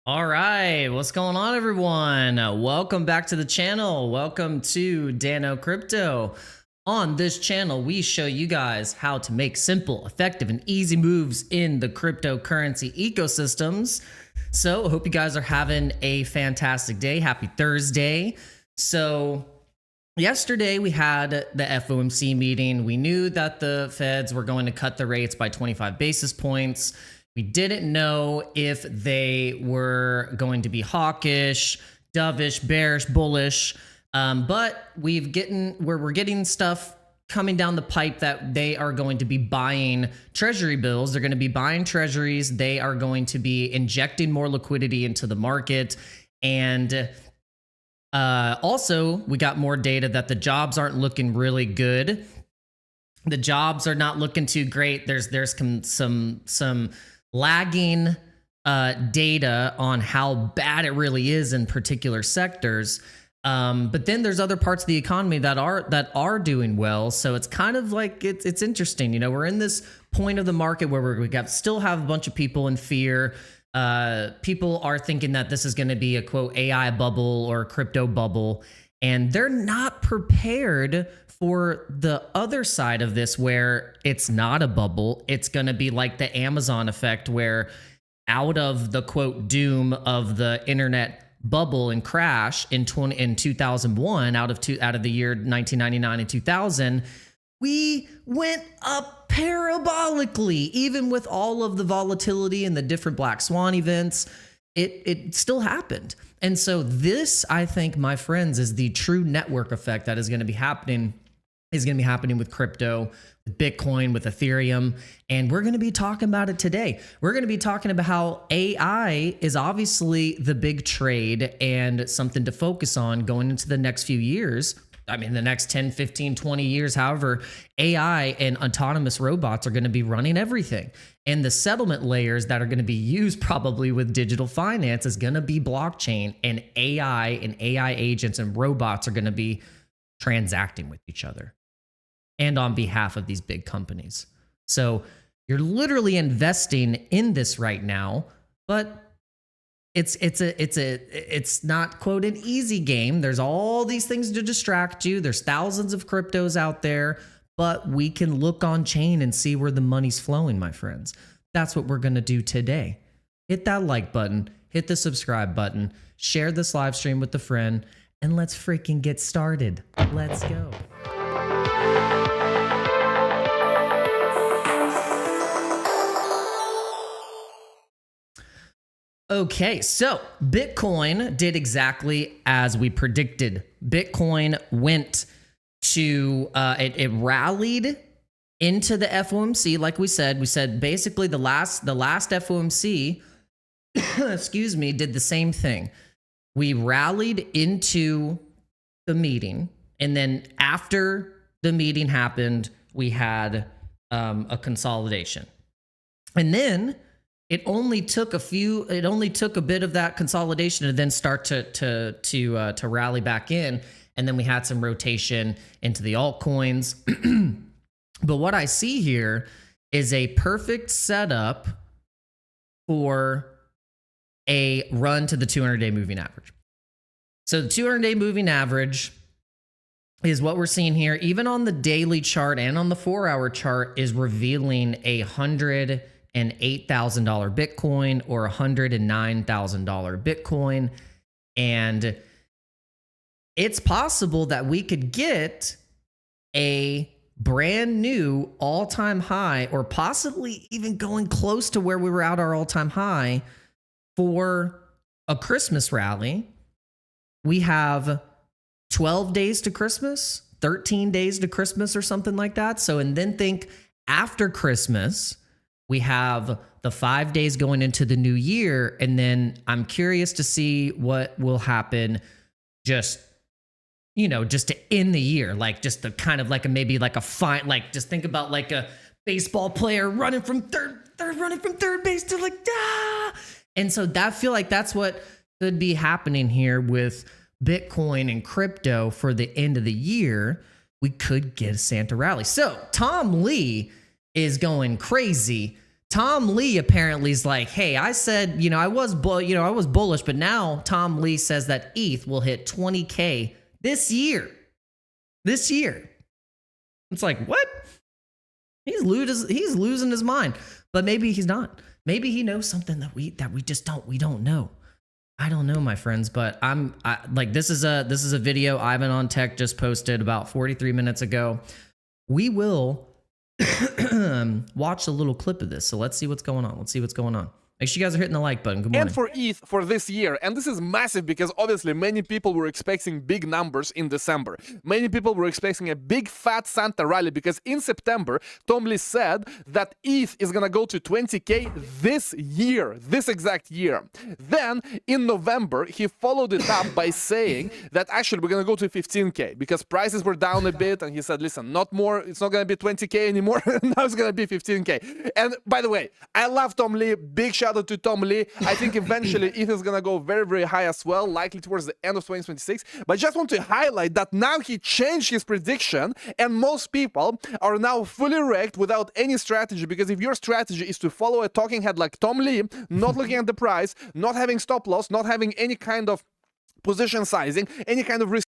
All right, what's going on, everyone? Welcome back to the channel. Welcome to Dano Crypto. On this channel, we show you guys how to make simple, effective, and easy moves in the cryptocurrency ecosystems. So I hope you guys are having a fantastic day. Happy Thursday. So yesterday we had the FOMC meeting. We knew that the Feds were going to cut the rates by 25 basis points. We didn't know if they were going to be hawkish, dovish, bearish, bullish, but we're getting stuff coming down the pipe that they are going to be buying treasury bills. They're going to be buying treasuries. They are going to be injecting more liquidity into the market. And also, we got more data that the jobs aren't looking really good. The jobs are not looking too great. There's some lagging data on how bad it really is in particular sectors. But then there's other parts of the economy that are doing well. So it's kind of like it's interesting. You know, we're in this point of the market where we still have a bunch of people in fear. People are thinking that this is going to be a quote AI bubble or a crypto bubble, and they're not prepared for the other side of this, where it's not a bubble. It's going to be like the Amazon effect, where out of the quote doom of the internet bubble and crash in 2001, out of the year 1999 and 2000, we went up parabolically. Even with all of the volatility and the different black swan events, it still happened. And so this, I think, my friends, is the true network effect that is going to be happening with crypto, with Bitcoin, with Ethereum. And we're going to be talking about it today. We're going to be talking about how AI is obviously the big trade and something to focus on going into the next few years. I mean, the next 10, 15, 20 years, however, AI and autonomous robots are going to be running everything. And the settlement layers that are going to be used probably with digital finance is going to be blockchain, and AI agents and robots are going to be transacting with each other and on behalf of these big companies. So you're literally investing in this right now, but it's not quote an easy game. There's all these things to distract you. There's thousands of cryptos out there, but we can look on chain and see where the money's flowing, my friends. That's what we're going to do today. Hit that like button, hit the subscribe button, share this live stream with a friend, and let's freaking get started. Let's go. Okay, so Bitcoin did exactly as we predicted. Bitcoin went to, it rallied into the FOMC, like we said. We said basically the last FOMC, excuse me, did the same thing. We rallied into the meeting, and then after the meeting happened, we had a consolidation, and then it only took a bit of that consolidation to then start to rally back in, and then we had some rotation into the altcoins. But what I see here is a perfect setup for a run to the 200-day moving average. So the 200-day moving average is what we're seeing here. Even on the daily chart and on the 4-hour chart is revealing $108,000 Bitcoin or $109,000 Bitcoin. And it's possible that we could get a brand new all-time high, or possibly even going close to where we were at our all-time high for a Christmas rally. We have 12 days to Christmas, 13 days to Christmas or something like that. So, and then think after Christmas, we have the 5 days going into the new year. And then I'm curious to see what will happen just to end the year, like just a kind of like maybe like a fine, like just think about like a baseball player running from third base to like, ah. And so that feel like that's what could be happening here with Bitcoin and crypto for the end of the year. We could get a Santa rally. So Tom Lee is going crazy. Tom Lee apparently is like, hey, I said, I was bullish, but now Tom Lee says that ETH will hit 20K this year. This year. It's like, what? He's losing his mind. But maybe he's not. Maybe he knows something that we don't know. I don't know, my friends, but this is a video Ivan on Tech just posted about 43 minutes ago. We will watch a little clip of this. So let's see what's going on. Make sure you guys are hitting the like button. Good morning. And for ETH for this year, and this is massive because obviously many people were expecting big numbers in December. Many people were expecting a big fat Santa rally because in September, Tom Lee said that ETH is gonna go to 20K this year, this exact year. Then in November, he followed it up by saying that actually we're gonna go to 15K because prices were down a bit, and he said, listen, not more, it's not gonna be 20K anymore, now it's gonna be 15K. And by the way, I love Tom Lee, big shout out to Tom Lee. I think eventually ETH is gonna go very, very high as well, likely towards the end of 2026. But I just want to highlight that now he changed his prediction, and most people are now fully wrecked without any strategy, because if your strategy is to follow a talking head like Tom Lee, not looking at the price, not having stop loss, not having any kind of position sizing, any kind of risk.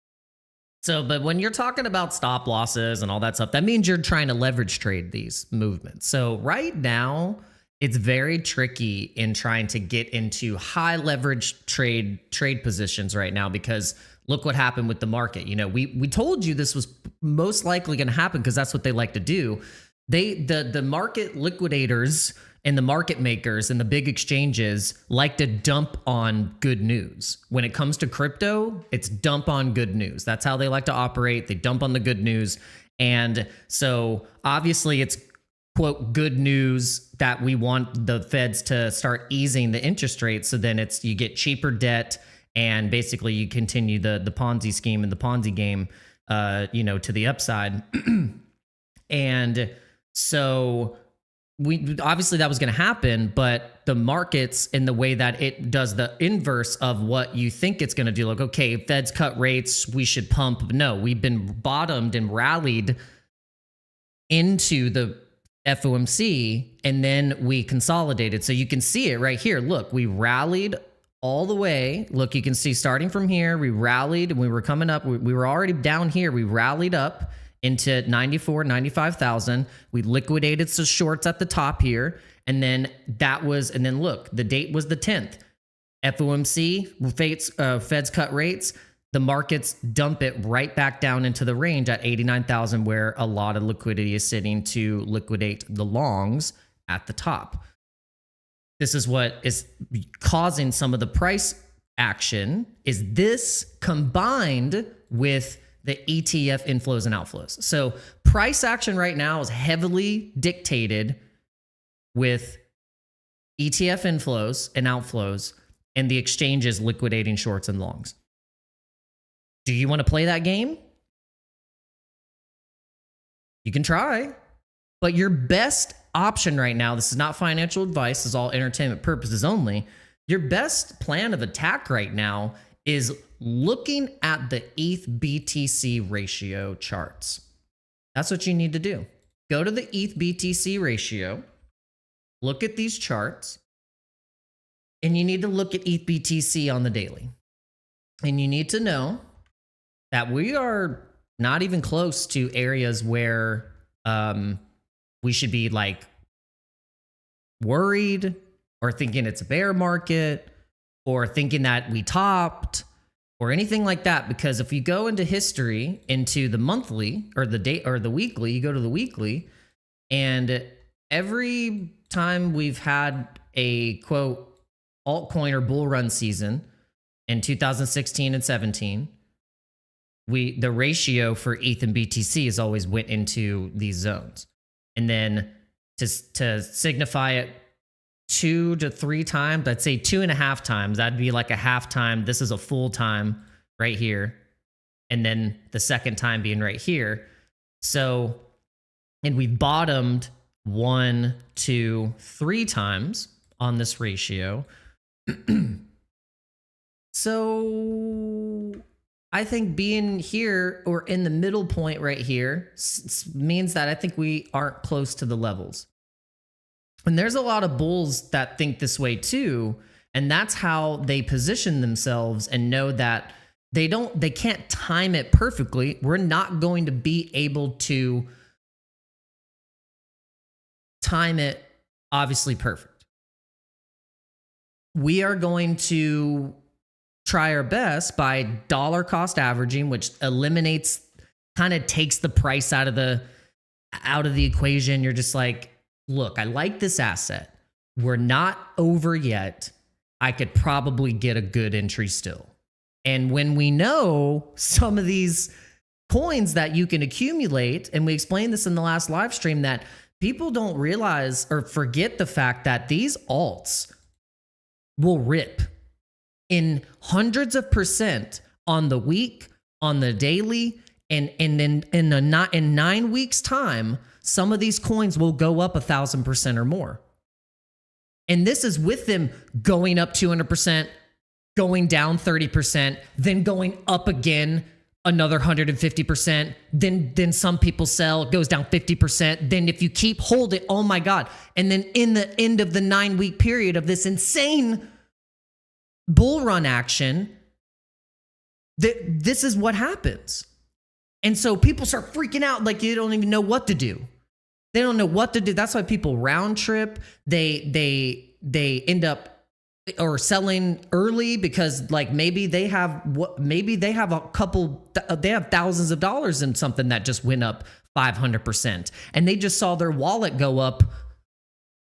So, but when you're talking about stop losses and all that stuff, that means you're trying to leverage trade these movements. So right now, it's very tricky in trying to get into high leverage trade positions right now, because look what happened with the market. We told you this was most likely going to happen because that's what they like to do. The market liquidators and the market makers and the big exchanges like to dump on good news. When it comes to crypto, it's dump on good news. That's how they like to operate. They dump on the good news. And so obviously it's, quote, good news that we want the feds to start easing the interest rates. So then you get cheaper debt, and basically you continue the Ponzi scheme and the Ponzi game, to the upside. And so obviously that was going to happen, but the markets, in the way that it does the inverse of what you think it's going to do, like, okay, Feds cut rates, we should pump. No, we've been bottomed and rallied into the FOMC, and then we consolidated. So you can see it right here. Look, we rallied all the way. Look, you can see starting from here, we rallied and we were coming up. We were already down here. We rallied up into 94, 95,000. We liquidated some shorts at the top here. And then look, the date was the 10th. FOMC, Feds cut rates. The markets dump it right back down into the range at 89,000, where a lot of liquidity is sitting to liquidate the longs at the top. This is what is causing some of the price action, is this combined with the ETF inflows and outflows. So price action right now is heavily dictated with ETF inflows and outflows and the exchanges liquidating shorts and longs. Do you want to play that game? You can try, but your best option right now, this is not financial advice, this is all entertainment purposes only. Your best plan of attack right now is looking at the ETH BTC ratio charts. That's what you need to do. Go to the ETH BTC ratio, look at these charts, and you need to look at ETH BTC on the daily. And you need to know that we are not even close to areas where we should be like worried or thinking it's a bear market or thinking that we topped or anything like that. Because if you go into history, into the monthly or the day or the weekly, you go to the weekly, and every time we've had a, quote, altcoin or bull run season in 2016 and 17, the ratio for ETH and BTC has always went into these zones. And then to signify it 2 to 3 times, I'd say 2.5 times. That'd be like a half time. This is a full time right here. And then the second time being right here. So, and we bottomed 1, 2, 3 times on this ratio. So I think being here or in the middle point right here means that I think we aren't close to the levels. And there's a lot of bulls that think this way too. And that's how they position themselves and know that they can't time it perfectly. We're not going to be able to time it obviously perfect. We are going to try our best by dollar cost averaging, which eliminates, kind of takes the price out of the equation. You're just like, look, I like this asset. We're not over yet. I could probably get a good entry still. And when we know some of these coins that you can accumulate, and we explained this in the last live stream, that people don't realize or forget the fact that these alts will rip in hundreds of % on the week, on the daily, and in 9 weeks time, some of these coins will go up 1,000% or more. And this is with them going up 200%, going down 30%, then going up again another 150%. Then some people sell, it goes down 50%. Then if you keep holding, oh my God. And then in the end of the 9-week period of this insane bull run action, this is what happens. And so people start freaking out like you don't even know what to do. They don't know what to do. That's why people round trip. They end up or selling early because like maybe they have thousands of dollars in something that just went up 500%, and they just saw their wallet go up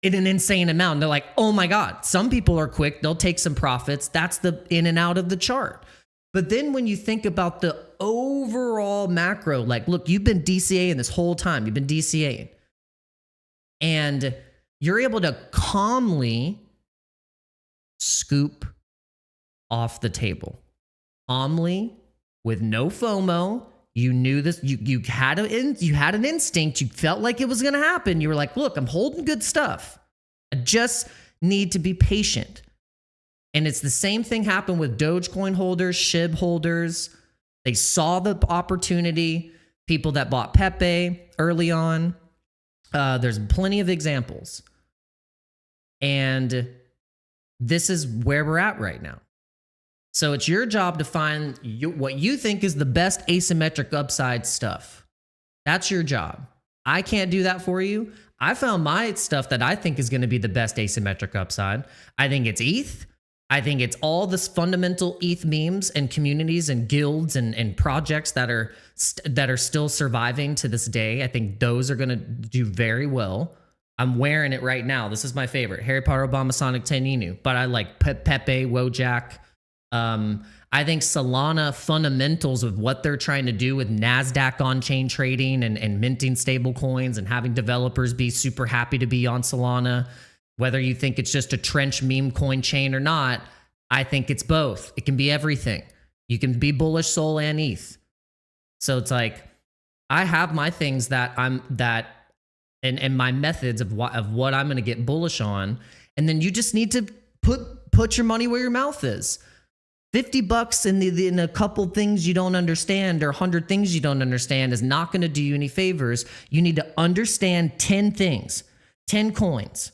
in an insane amount. And they're like, oh my God. Some people are quick. They'll take some profits. That's the in and out of the chart. But then when you think about the overall macro, like, look, you've been DCAing this whole time. You've been DCAing. And you're able to calmly scoop off the table. Calmly, with no FOMO. You knew this. You had an instinct. You felt like it was going to happen. You were like, look, I'm holding good stuff. I just need to be patient. And it's the same thing happened with Dogecoin holders, SHIB holders. They saw the opportunity. People that bought Pepe early on. There's plenty of examples. And this is where we're at right now. So it's your job to find what you think is the best asymmetric upside stuff. That's your job. I can't do that for you. I found my stuff that I think is going to be the best asymmetric upside. I think it's ETH. I think it's all this fundamental ETH memes and communities and guilds and projects that are still surviving to this day. I think those are going to do very well. I'm wearing it right now. This is my favorite. Harry Potter, Obama, Sonic, Teninu. But I like Pepe, Wojak. I think Solana fundamentals of what they're trying to do with NASDAQ on-chain trading and minting stable coins and having developers be super happy to be on Solana. Whether you think it's just a trench meme coin chain or not, I think it's both. It can be everything. You can be bullish Sol and ETH. So it's like, I have my things and my methods of what I'm going to get bullish on. And then you just need to put your money where your mouth is. $50 in a couple things you don't understand or 100 things you don't understand is not going to do you any favors. You need to understand 10 things, 10 coins.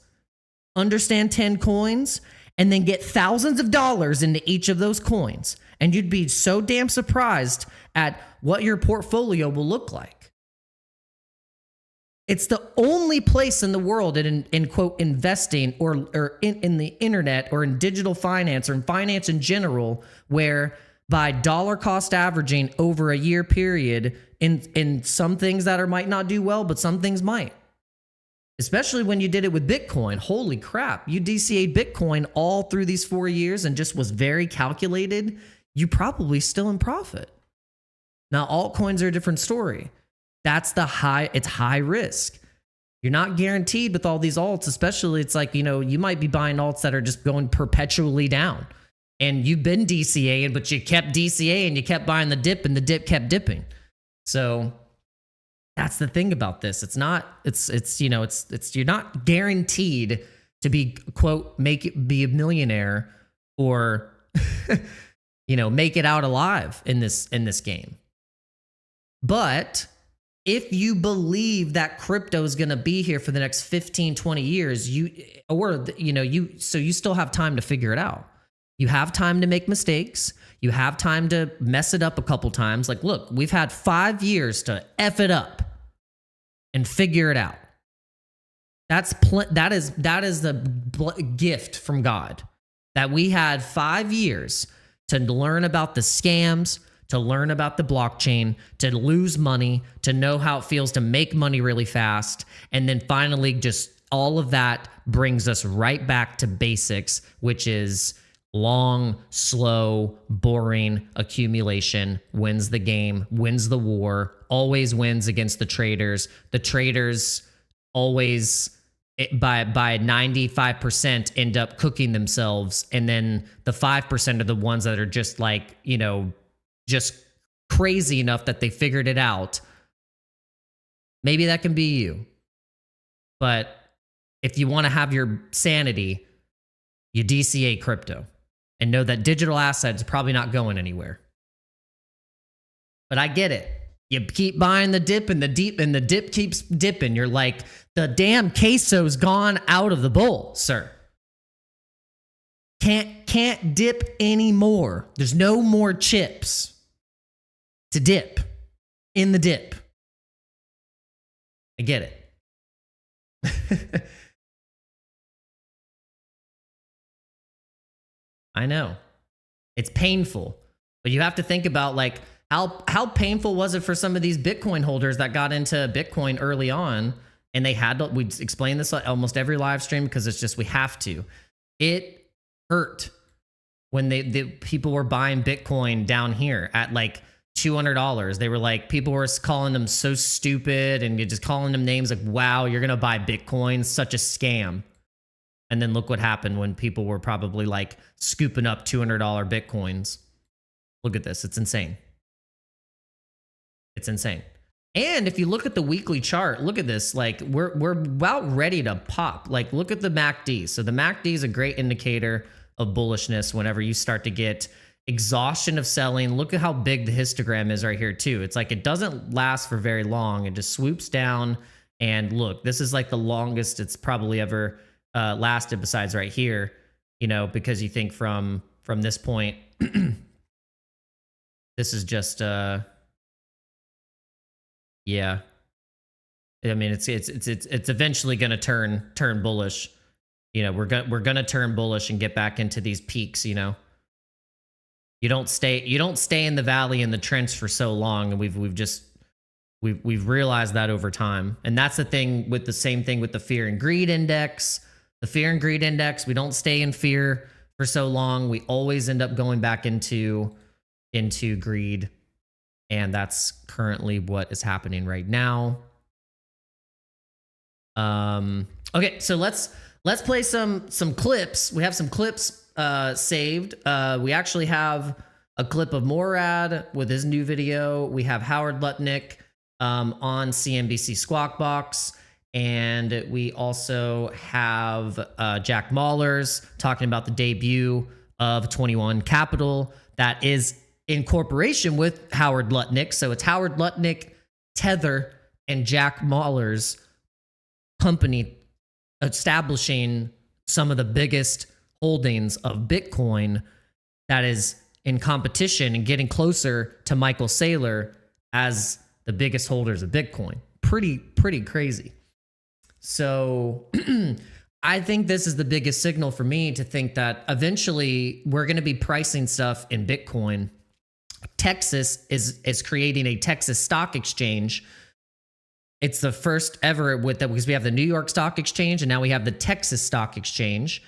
Understand 10 coins and then get thousands of dollars into each of those coins. And you'd be so damn surprised at what your portfolio will look like. It's the only place in the world in quote investing or in the internet or in digital finance or in finance in general, where by dollar cost averaging over a year period in some things that might not do well, but some things might. Especially when you did it with Bitcoin. Holy crap. You DCA'd Bitcoin all through these 4 years and just was very calculated. You probably still in profit. Now, altcoins are a different story. It's high risk. You're not guaranteed with all these alts, especially it's like, you might be buying alts that are just going perpetually down. And you've been DCAing, but you kept DCAing, you kept buying the dip and the dip kept dipping. So that's the thing about this. You're not guaranteed to be, quote, be a millionaire or, make it out alive in this game. But if you believe that crypto is going to be here for the next 15, 20 years, you still have time to figure it out. You have time to make mistakes. You have time to mess it up a couple times. Like, look, we've had 5 years to F it up and figure it out. That is the gift from God, that we had 5 years to learn about the scams, to learn about the blockchain, to lose money, to know how it feels to make money really fast. And then finally, just all of that brings us right back to basics, which is long, slow, boring accumulation wins the game, wins the war, always wins against the traders. The traders always, by 95%, end up cooking themselves. And then the 5% are the ones that are just like, just crazy enough that they figured it out. Maybe that can be you. But if you want to have your sanity, you DCA crypto and know that digital assets are probably not going anywhere. But I get it. You keep buying the dip and the dip keeps dipping. You're like, the damn queso's gone out of the bowl, sir. Can't dip anymore. There's no more chips to dip in the dip. I get it. I know. It's painful. But you have to think about, like, how painful was it for some of these Bitcoin holders that got into Bitcoin early on, and they had to, we explain this almost every live stream because it's just, we have to. It hurt when the people were buying Bitcoin down here at like $200. They were like, people were calling them so stupid and just calling them names like, wow, you're going to buy Bitcoin, such a scam. And then look what happened when people were probably like scooping up $200 Bitcoins. Look at this. It's insane. It's insane. And if you look at the weekly chart, look at this. Like, we're about ready to pop. Like, look at the MACD. So the MACD is a great indicator of bullishness whenever you start to get exhaustion of selling. Look at how big the histogram is right here too. It's like, it doesn't last for very long. It just swoops down. And look, this is like the longest it's probably ever lasted besides right here, because you think from this point, this is just, yeah. I mean, it's eventually going to turn bullish. We're going to turn bullish and get back into these peaks, You don't stay in the valley in the trench for so long, and we've realized that over time. And that's the thing with the same thing with the fear and greed index. The fear and greed index, we don't stay in fear for so long. We always end up going back into greed. And that's currently what is happening right now. Okay, so let's play some clips. We have some clips saved. We actually have a clip of Morad with his new video. We have Howard Lutnick on CNBC Squawk Box. And we also have Jack Mallers talking about the debut of 21 Capital that is in cooperation with Howard Lutnick. So it's Howard Lutnick, Tether, and Jack Mallers' company establishing some of the biggest holdings of Bitcoin that is in competition and getting closer to Michael Saylor as the biggest holders of Bitcoin. Pretty crazy. So I think this is the biggest signal for me to think that eventually we're going to be pricing stuff in Bitcoin. Texas is creating a Texas stock exchange. It's the first ever with that, because we have the New York Stock Exchange and now we have the Texas Stock Exchange.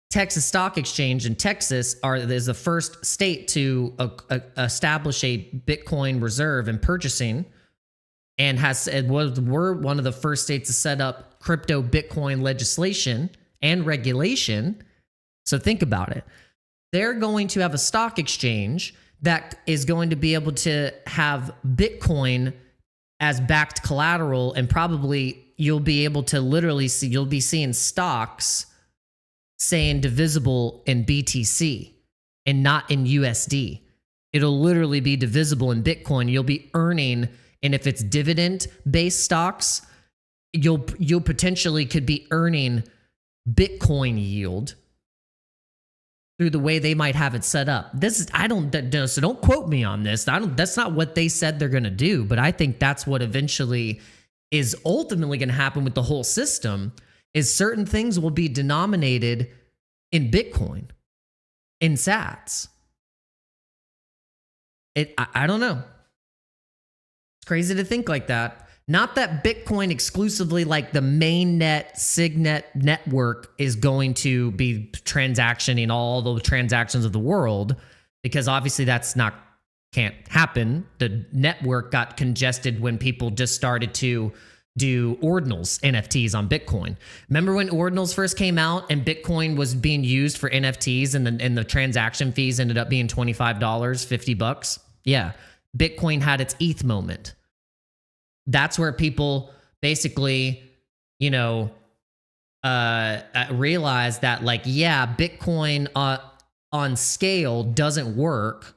Texas Stock Exchange in Texas is the first state to establish a Bitcoin reserve and purchasing, and we're one of the first states to set up crypto Bitcoin legislation and regulation. So think about it. They're going to have a stock exchange that is going to be able to have Bitcoin as backed collateral, and probably you'll be able to literally see, you'll be seeing stocks saying divisible in BTC and not in USD. It'll literally be divisible in Bitcoin. You'll be earning And if it's dividend-based stocks, you'll potentially could be earning Bitcoin yield through the way they might have it set up. I don't know, so don't quote me on this. That's not what they said they're going to do, but I think that's what eventually is ultimately going to happen with the whole system, is certain things will be denominated in Bitcoin, in sats. I don't know. It's crazy to think like that. Not that Bitcoin exclusively, like the mainnet, Signet network, is going to be transactioning all the transactions of the world, because obviously can't happen. The network got congested when people just started to do ordinals, NFTs on Bitcoin. Remember when ordinals first came out and Bitcoin was being used for NFTs and the transaction fees ended up being $25, $50? Yeah, Bitcoin had its ETH moment. That's where people basically, realize that, like, yeah, Bitcoin on scale doesn't work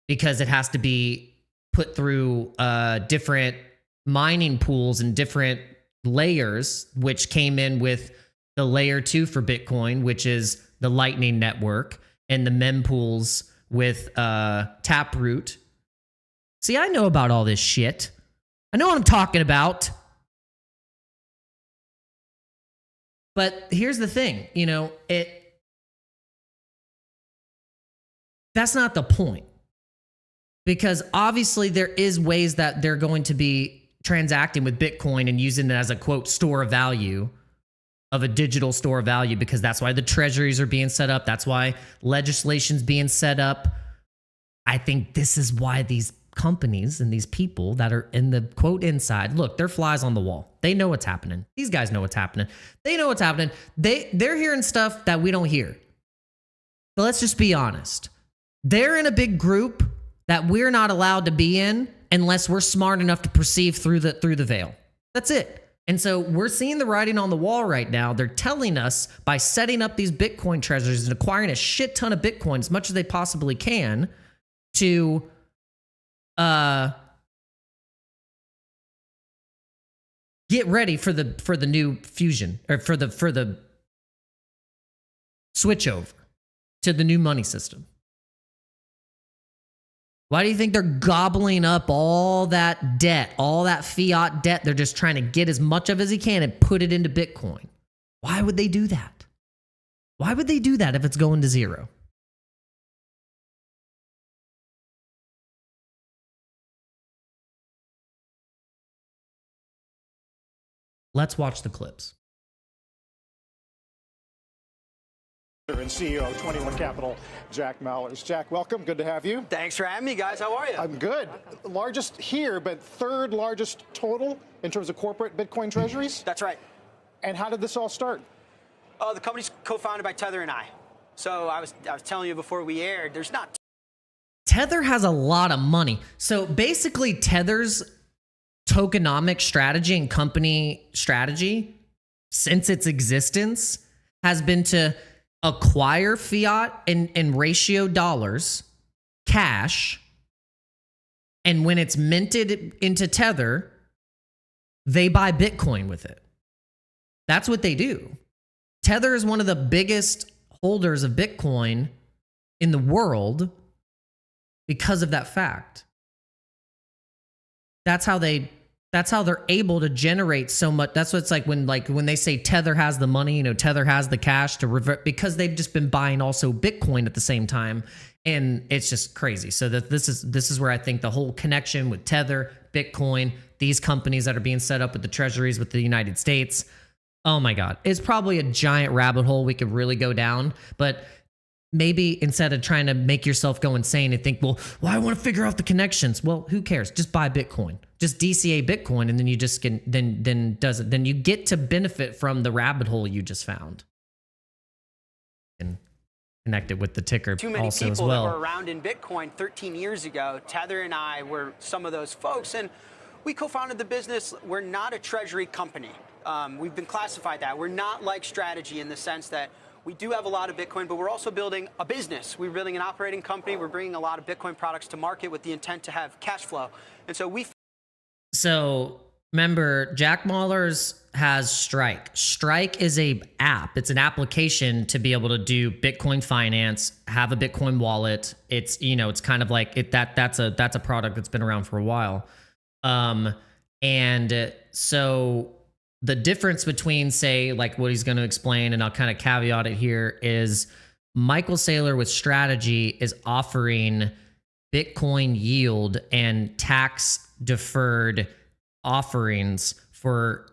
because it has to be put through different mining pools and different layers, which came in with the layer 2 for Bitcoin, which is the Lightning Network, and the mempools with Taproot. See, I know about all this shit. I know what I'm talking about. But here's the thing, that's not the point. Because obviously there is ways that they're going to be transacting with Bitcoin and using it as a, quote, store of value, of a digital store of value, because that's why the treasuries are being set up. That's why legislation's being set up. I think this is why these companies and these people that are in the, quote, inside, look, they're flies on the wall. They know what's happening. These guys know what's happening. They know what's happening. They're hearing stuff that we don't hear. So let's just be honest. They're in a big group that we're not allowed to be in unless we're smart enough to perceive through the veil. That's it. And so we're seeing the writing on the wall right now. They're telling us, by setting up these Bitcoin treasuries and acquiring a shit ton of Bitcoin, as much as they possibly can, to get ready for the new fusion, or for the switch over to the new money system. Why do you think they're gobbling up all that debt, all that fiat debt? They're just trying to get as much of as he can and put it into Bitcoin. Why would they do that? Why would they do that if it's going to zero? Let's watch the clips. And CEO of 21 Capital, Jack Mallers. Jack, welcome. Good to have you. Thanks for having me, guys. How are you? I'm good. Largest here, but third largest total in terms of corporate Bitcoin treasuries? That's right. And how did this all start? The company's co-founded by Tether and I. So I was telling you before we aired, there's not... Tether has a lot of money. So basically, Tether's tokenomic strategy and company strategy since its existence has been to acquire fiat and ratio dollars, cash, and when it's minted into Tether, they buy Bitcoin with it. That's what they do. Tether is one of the biggest holders of Bitcoin in the world because of that fact. That's how they're able to generate so much. That's what it's like when they say Tether has the money, Tether has the cash to revert, because they've just been buying also Bitcoin at the same time. And it's just crazy. So that this is where I think the whole connection with Tether, Bitcoin, these companies that are being set up with the treasuries with the United States. Oh my God. It's probably a giant rabbit hole we could really go down, but maybe instead of trying to make yourself go insane and think, well, I want to figure out the connections. Well, who cares? Just buy Bitcoin. Just DCA Bitcoin, and then you just can then you get to benefit from the rabbit hole you just found. And connect it with the ticker Too many also people as well. that were around in Bitcoin 13 years ago. Tether and I were some of those folks, and we co-founded the business. We're not a treasury company. We've been classified that. We're not like Strategy in the sense that we do have a lot of Bitcoin, but we're also building a business. We're building an operating company. We're bringing a lot of Bitcoin products to market with the intent to have cash flow. And so we So remember, Jack Mallers has Strike. Strike is a app. It's an application to be able to do Bitcoin finance, have a Bitcoin wallet. It's, you know, it's kind of like that's a product that's been around for a while. And so the difference between, say, like what he's going to explain, and I'll kind of caveat it here, is Michael Saylor with Strategy is offering Bitcoin yield and tax deferred offerings for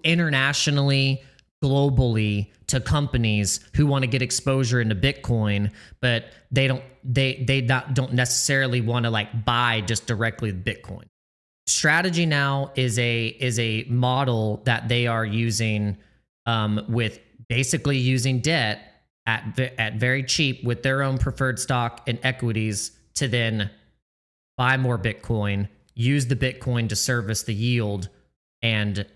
internationally, globally, to companies who want to get exposure into Bitcoin, but they don't necessarily want to like buy just directly the Bitcoin. Strategy now is a model that they are using with basically using debt at very cheap with their own preferred stock and equities to then buy more Bitcoin, use the Bitcoin to service the yield, and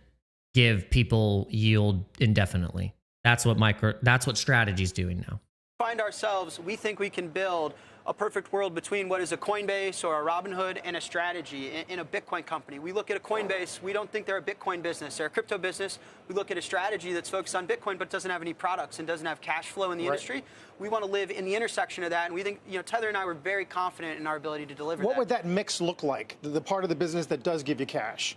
give people yield indefinitely. That's what Strategy's doing now. Find ourselves, we think we can build a perfect world between what is a Coinbase or a Robinhood and a Strategy in a Bitcoin company. We look at a Coinbase, we don't think they're a Bitcoin business. They're a crypto business. We look at a Strategy that's focused on Bitcoin but doesn't have any products and doesn't have cash flow in the industry. We want to live in the intersection of that, and we think, you know, Tether and I were very confident in our ability to deliver that. What would that mix look like, the part of the business that does give you cash?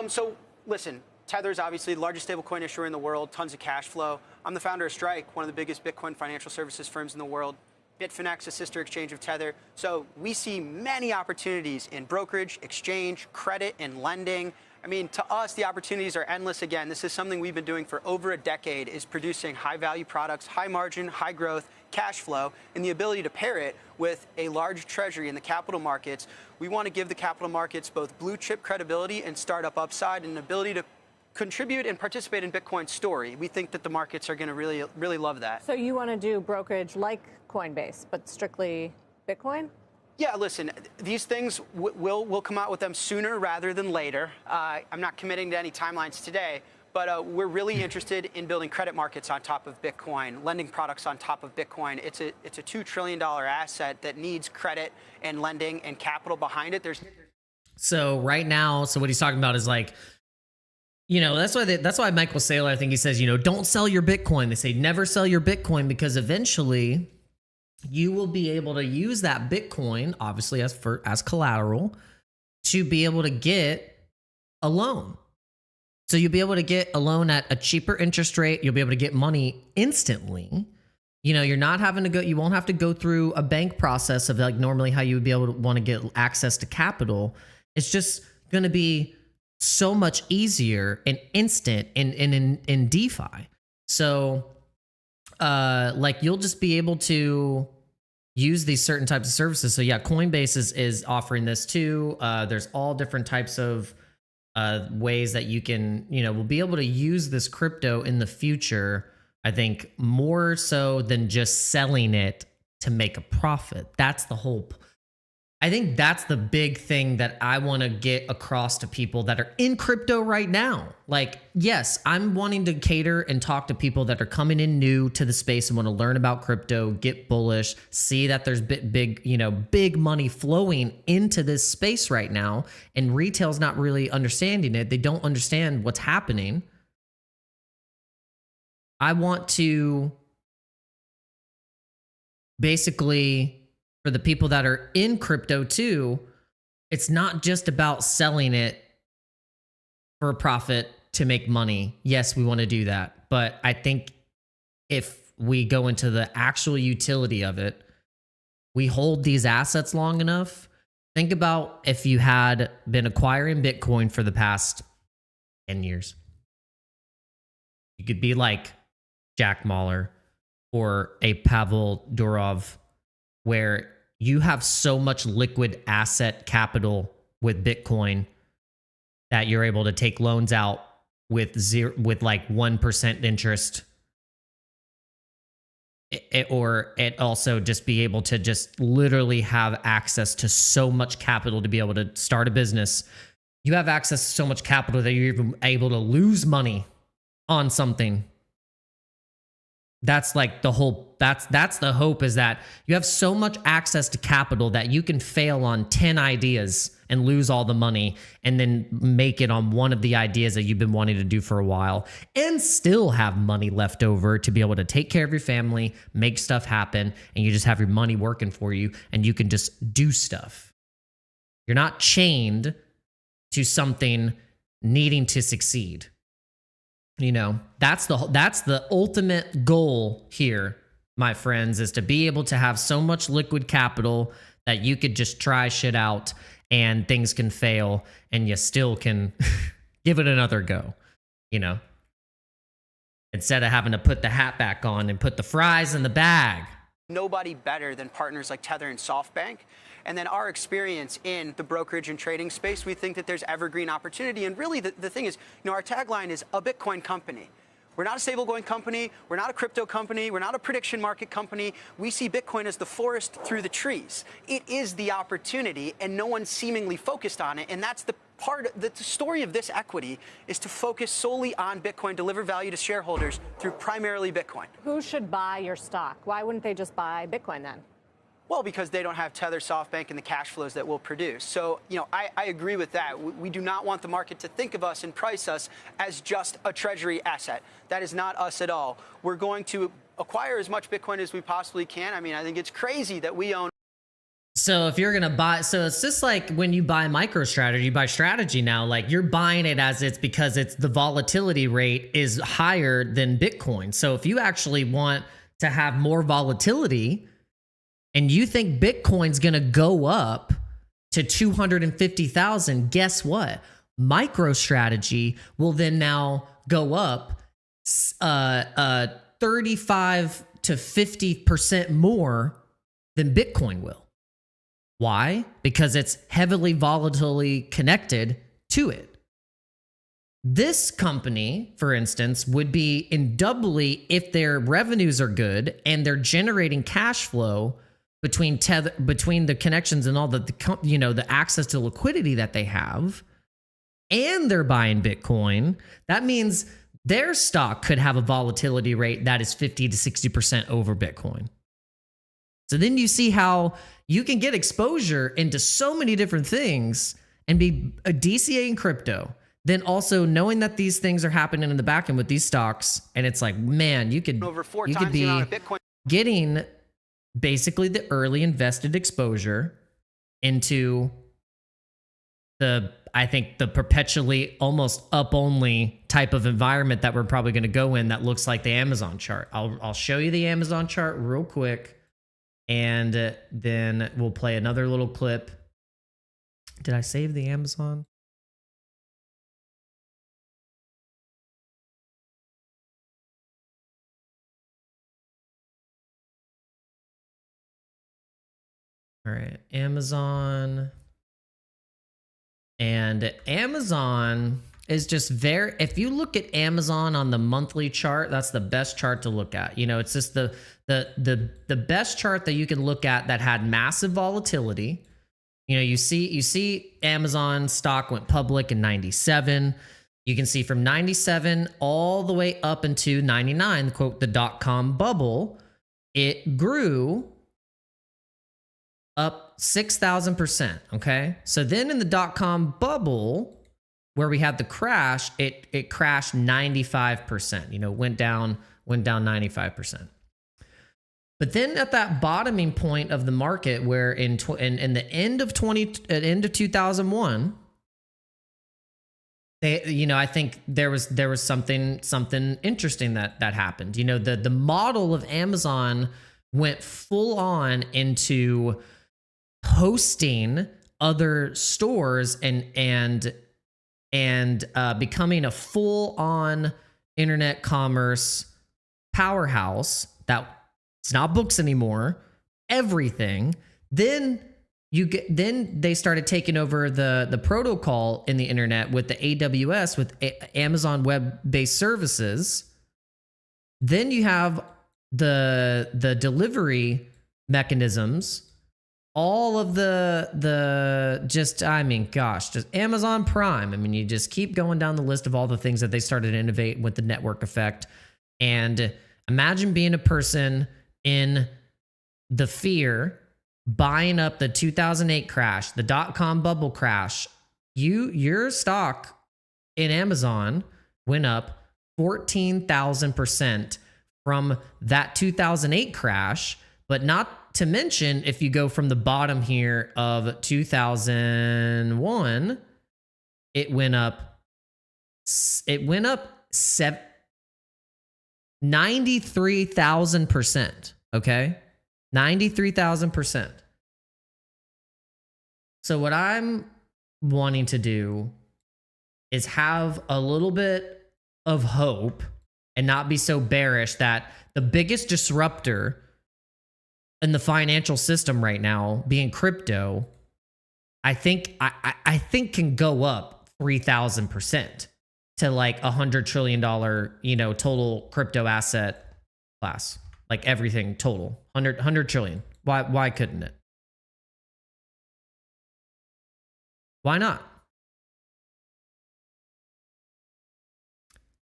So listen, Tether is obviously the largest stablecoin issuer in the world, tons of cash flow. I'm the founder of Strike, one of the biggest Bitcoin financial services firms in the world. Bitfinex, a sister exchange of Tether. So we see many opportunities in brokerage, exchange, credit, and lending. I mean, to us, the opportunities are endless. Again, this is something we've been doing for over a decade, is producing high-value products, high margin, high growth, cash flow, and the ability to pair it with a large treasury in the capital markets. We want to give the capital markets both blue chip credibility and startup upside, and an ability to contribute and participate in Bitcoin's story. We think that the markets are going to really love that. So you want to do brokerage like Coinbase, but strictly Bitcoin? Yeah, listen, these things, we'll come out with them sooner rather than later. I'm not committing to any timelines today, but we're really interested in building credit markets on top of Bitcoin, lending products on top of Bitcoin. It's a $2 trillion asset that needs credit and lending and capital behind it. So right now, so what he's talking about is like, you know, that's why Michael Saylor, I think he says, you know, don't sell your Bitcoin. They say never sell your Bitcoin, because eventually you will be able to use that Bitcoin, obviously as collateral, to be able to get a loan. So you'll be able to get a loan at a cheaper interest rate. You'll be able to get money instantly. You know, you're not having to go, you won't have to go through a bank process of like normally how you would be able to want to get access to capital. It's just going to be so much easier and instant in DeFi. So like you'll just be able to use these certain types of services. So yeah, Coinbase is offering this too. There's all different types of ways that you can, you know, will be able to use this crypto in the future. I think more so than just selling it to make a profit. That's the whole. I think that's the big thing that I want to get across to people that are in crypto right now. Like, yes, I'm wanting to cater and talk to people that are coming in new to the space and want to learn about crypto, get bullish, see that there's big money flowing into this space right now, and retail's not really understanding it. They don't understand what's happening. I want to basically, for the people that are in crypto too, it's not just about selling it for a profit to make money. Yes, we want to do that. But I think if we go into the actual utility of it, we hold these assets long enough. Think about if you had been acquiring Bitcoin for the past 10 years. You could be like Jack Mallers or a Pavel Durov, where you have so much liquid asset capital with Bitcoin that you're able to take loans out with like 1% interest, or it also just be able to just literally have access to so much capital to be able to start a business. You have access to so much capital that you're even able to lose money on something That's like the whole, that's the hope, is that you have so much access to capital that you can fail on 10 ideas and lose all the money, and then make it on one of the ideas that you've been wanting to do for a while, and still have money left over to be able to take care of your family, make stuff happen, and you just have your money working for you, and you can just do stuff. You're not chained to something needing to succeed. You know, that's the ultimate goal here, my friends, is to be able to have so much liquid capital that you could just try shit out and things can fail and you still can give it another go, you know, instead of having to put the hat back on and put the fries in the bag. Nobody better than partners like Tether and SoftBank. And then our experience in the brokerage and trading space, we think that there's evergreen opportunity. And really, the thing is, you know, our tagline is a Bitcoin company. We're not a stablecoin company. We're not a crypto company. We're not a prediction market company. We see Bitcoin as the forest through the trees. It is the opportunity, and no one's seemingly focused on it. And that's the part, the story of this equity is to focus solely on Bitcoin, deliver value to shareholders through primarily Bitcoin. Who should buy your stock? Why wouldn't they just buy Bitcoin then? Well, because they don't have Tether, SoftBank, and the cash flows that we'll produce. So, you know, I agree with that. We do not want the market to think of us and price us as just a treasury asset. That is not us at all. We're going to acquire as much Bitcoin as we possibly can. I mean, I think it's crazy that we own. So if you're going to buy, so it's just like when you buy MicroStrategy, you buy strategy now, like you're buying it as it's because it's the volatility rate is higher than Bitcoin. So if you actually want to have more volatility, and you think Bitcoin's going to go up to 250,000, guess what? MicroStrategy will then now go up 35 to 50% more than Bitcoin will. Why? Because it's heavily volatilely connected to it. This company, for instance, would be in doubly if their revenues are good and they're generating cash flow between the connections and all the you know, the access to liquidity that they have, and they're buying Bitcoin. That means their stock could have a volatility rate that is 50 to 60% over Bitcoin. So then you see how you can get exposure into so many different things and be a DCA in crypto. Then also knowing that these things are happening in the back end with these stocks, and it's like, man, you could Over four times the amount of Bitcoin. Getting basically the early invested exposure into the, I think, the perpetually almost up only type of environment that we're probably going to go in that looks like the Amazon chart. I'll show you the Amazon chart real quick, and then we'll play another little clip. Did I save the Amazon? All right, Amazon. And Amazon is just very, if you look at Amazon on the monthly chart, that's the best chart to look at. You know, it's just the best chart that you can look at that had massive volatility. You know, you see Amazon stock went public in 97. You can see from 97 all the way up into 99, quote, the dot-com bubble, it grew up 6,000%. Okay. So then in the dot-com bubble, where we had the crash, it crashed 95%, you know, went down 95%. But then at that bottoming point of the market, where in the end of 2001, I think there was something interesting that happened. You know, the model of Amazon went full on into hosting other stores and becoming a full-on internet commerce powerhouse. That it's not books anymore, everything. Then they started taking over the protocol in the internet with the AWS, with Amazon Web-based services. Then you have the delivery mechanisms. All of just Amazon Prime. I mean, you just keep going down the list of all the things that they started to innovate with the network effect. And Imagine being a person in the fear, buying up the 2008 crash, the dot-com bubble crash. Your stock in Amazon went up 14,000% from that 2008 crash, but not to mention if you go from the bottom here of 2001, it went up 93,000%, okay? 93,000%. So what I'm wanting to do is have a little bit of hope and not be so bearish that the biggest disruptor in the financial system right now, being crypto, I think can go up 3,000% to like $100 trillion, total crypto asset class, like everything total 100 trillion. Why couldn't it? Why not?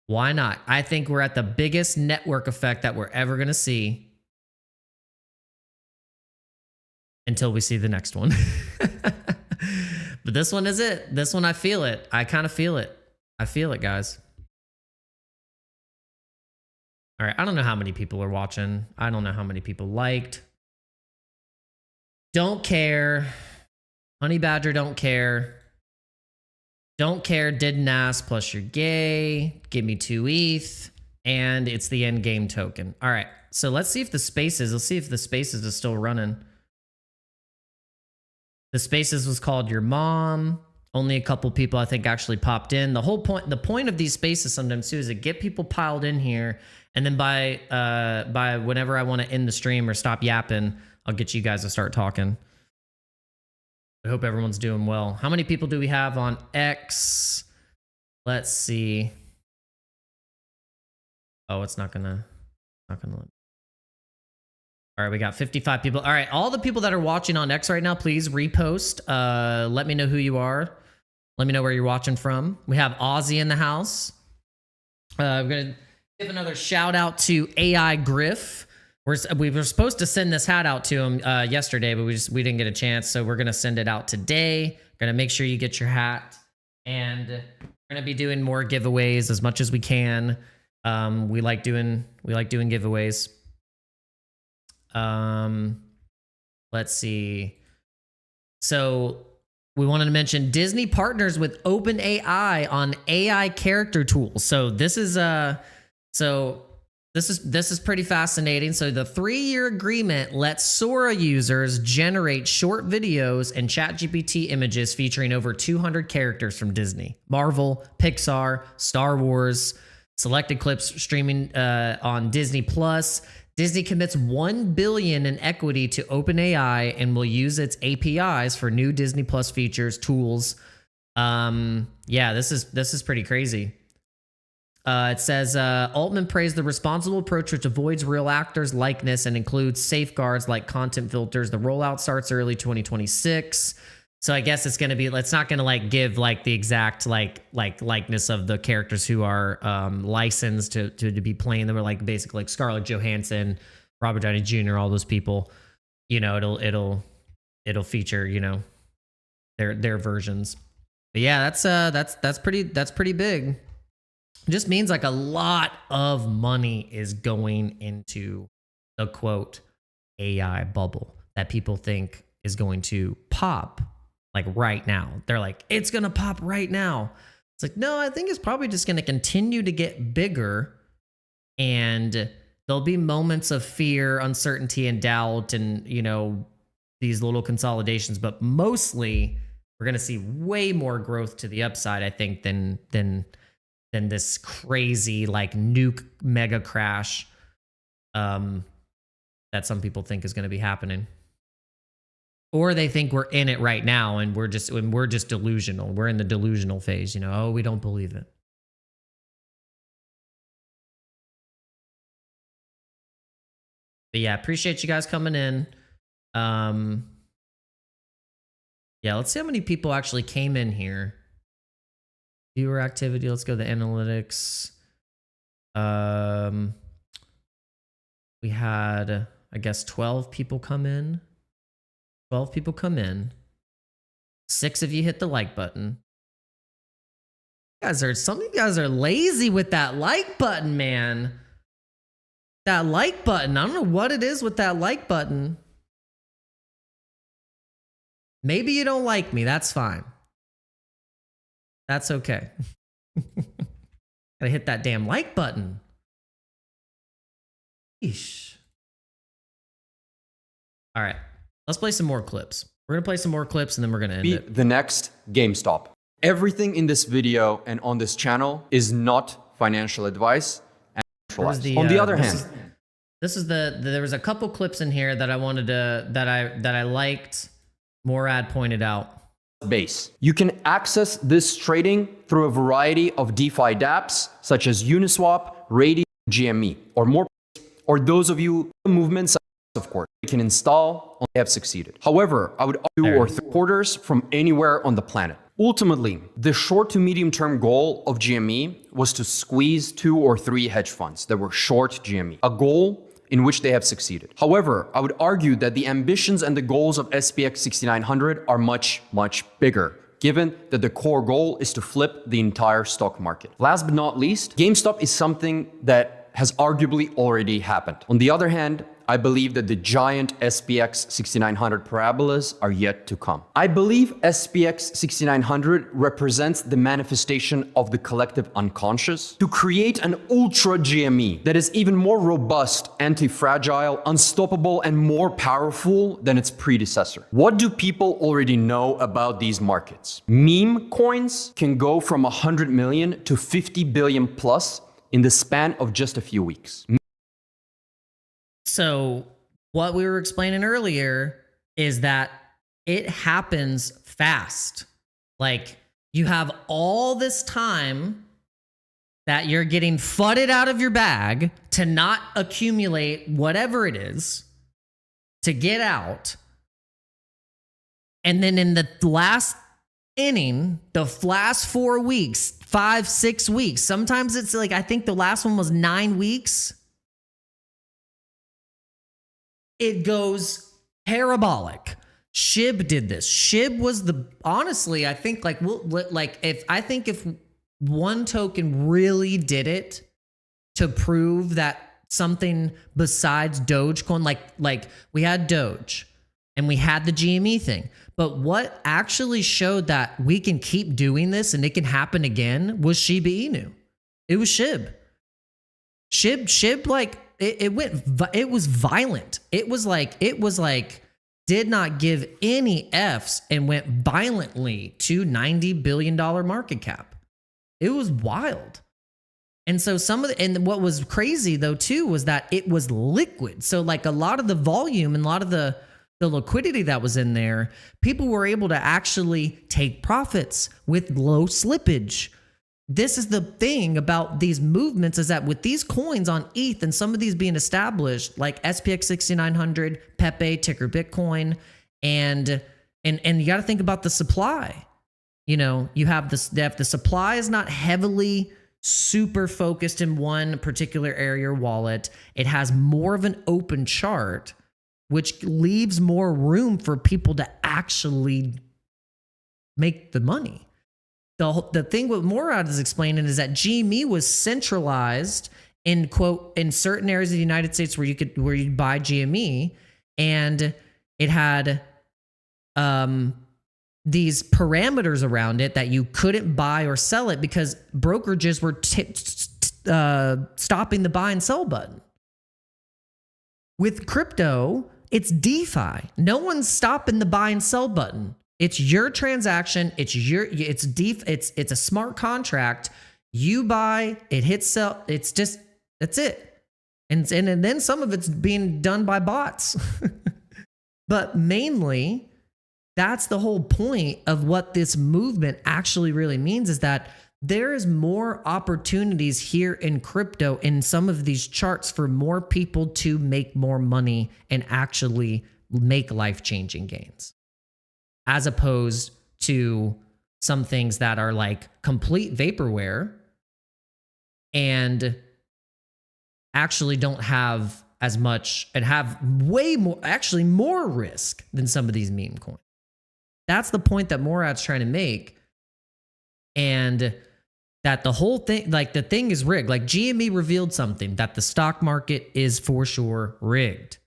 Why not? I think we're at the biggest network effect that we're ever going to see until we see the next one. But this one is it. This one, I feel it. I kind of feel it. I feel it, guys. All right. I don't know how many people are watching. I don't know how many people liked. Don't care. Honey Badger, don't care. Don't care, didn't ask, plus you're gay. Give me 2 ETH. And it's the end game token. All right. So let's see if the Spaces, let's see if the Spaces is still running. The Spaces was called Your Mom. Only a couple people I think actually popped in. The point of these Spaces sometimes too is to get people piled in here. And then by whenever I want to end the stream or stop yapping, I'll get you guys to start talking. I hope everyone's doing well. How many people do we have on X? Let's see. Oh, it's not gonna let me. All right, we got 55 people. All right, all the people that are watching on X right now, please repost. Let me know who you are. Let me know where you're watching from. We have Ozzy in the house. We're gonna give another shout out to AI Griff. We were supposed to send this hat out to him yesterday, but we didn't get a chance. So we're gonna send it out today. Gonna make sure you get your hat, and we're gonna be doing more giveaways as much as we can. We like doing giveaways. Let's see. So we wanted to mention Disney partners with Openai on AI character tools. So this is This is pretty fascinating. So the 3-year agreement lets Sora users generate short videos and ChatGPT images featuring over 200 characters from Disney, Marvel, Pixar, Star Wars, selected clips streaming on Disney Plus. Disney commits $1 billion in equity to OpenAI and will use its APIs for new Disney Plus features, tools. Yeah, this is pretty crazy. It says, Altman praised the responsible approach which avoids real actors' likeness and includes safeguards like content filters. The rollout starts early 2026. So I guess it's going to be, it's not going to like give like the exact likeness of the characters who are licensed to be playing them, or like basically like Scarlett Johansson, Robert Downey Jr., all those people. You know, it'll feature, you know, their versions. But yeah, that's pretty big. It just means like a lot of money is going into the quote AI bubble that people think is going to pop like right now. They're like, it's going to pop right now. It's like, no, I think it's probably just going to continue to get bigger, and there'll be moments of fear, uncertainty, and doubt, and, you know, these little consolidations, but mostly we're going to see way more growth to the upside, I think, than this crazy like nuke mega crash that some people think is going to be happening, or they think we're in it right now and we're just delusional. We're in the delusional phase, you know. Oh, we don't believe it. But yeah, appreciate you guys coming in. Yeah, let's see how many people actually came in here. Viewer activity. Let's go to the analytics. We had, I guess, 12 people come in. 12 people come in. 6 of you hit the like button. Some of you guys are lazy with that like button, man. That like button. I don't know what it is with that like button. Maybe you don't like me. That's fine. That's okay. Gotta hit that damn like button. Eesh. All right. Let's play some more clips. We're gonna play some more clips and then we're gonna end it. The next GameStop. Everything in this video and on this channel is not financial advice. On the other hand, there was a couple clips in here that I wanted to that I liked. Morad pointed out. Base. You can access this trading through a variety of DeFi dApps such as Uniswap, Radium, GME, or those of you movements, of course, you can install only have succeeded. However, I would argue or 3 quarters from anywhere on the planet. Ultimately, the short to medium term goal of GME was to squeeze 2 or 3 hedge funds that were short GME, a goal in which they have succeeded. However, I would argue that the ambitions and the goals of SPX 6900 are much, much bigger, given that the core goal is to flip the entire stock market. Last but not least, GameStop is something that has arguably already happened. On the other hand, I believe that the giant SPX 6900 parabolas are yet to come. I believe SPX 6900 represents the manifestation of the collective unconscious to create an ultra GME that is even more robust, anti-fragile, unstoppable, and more powerful than its predecessor. What do people already know about these markets? Meme coins can go from 100 million to 50 billion plus in the span of just a few weeks. So what we were explaining earlier is that it happens fast. Like you have all this time that you're getting fudded out of your bag to not accumulate whatever it is to get out. And then in the last inning, the last 4 weeks, 5, 6 weeks, sometimes it's like, I think the last one was 9 weeks. It goes parabolic. SHIB did this. SHIB was honestly, I think if one token really did it to prove that something besides Dogecoin, like we had Doge and we had the GME thing, but what actually showed that we can keep doing this and it can happen again was Shiba Inu. It was SHIB. SHIB it was violent. It was like did not give any Fs and went violently to $90 billion market cap. It was wild. And so and what was crazy though too was that it was liquid. So like a lot of the volume and a lot of the liquidity that was in there, people were able to actually take profits with low slippage. This is the thing about these movements is that with these coins on ETH and some of these being established, like SPX 6900, Pepe, ticker Bitcoin, and you got to think about the supply. You know, you have this. The supply is not heavily super focused in one particular area or wallet. It has more of an open chart, which leaves more room for people to actually make the money. The thing what Morad is explaining is that GME was centralized in certain areas of the United States where you buy GME, and it had these parameters around it that you couldn't buy or sell it because brokerages were stopping the buy and sell button. With crypto, it's DeFi. No one's stopping the buy and sell button. It's your transaction. It's a smart contract. You buy, it hits sell. That's it. And then some of it's being done by bots. But mainly, that's the whole point of what this movement actually really means is that there is more opportunities here in crypto in some of these charts for more people to make more money and actually make life-changing gains, as opposed to some things that are like complete vaporware and actually don't have as much and have way more, actually more risk than some of these meme coins. That's the point that Morad's trying to make. And that the whole thing, like the thing is rigged. Like GME revealed something, that the stock market is for sure rigged.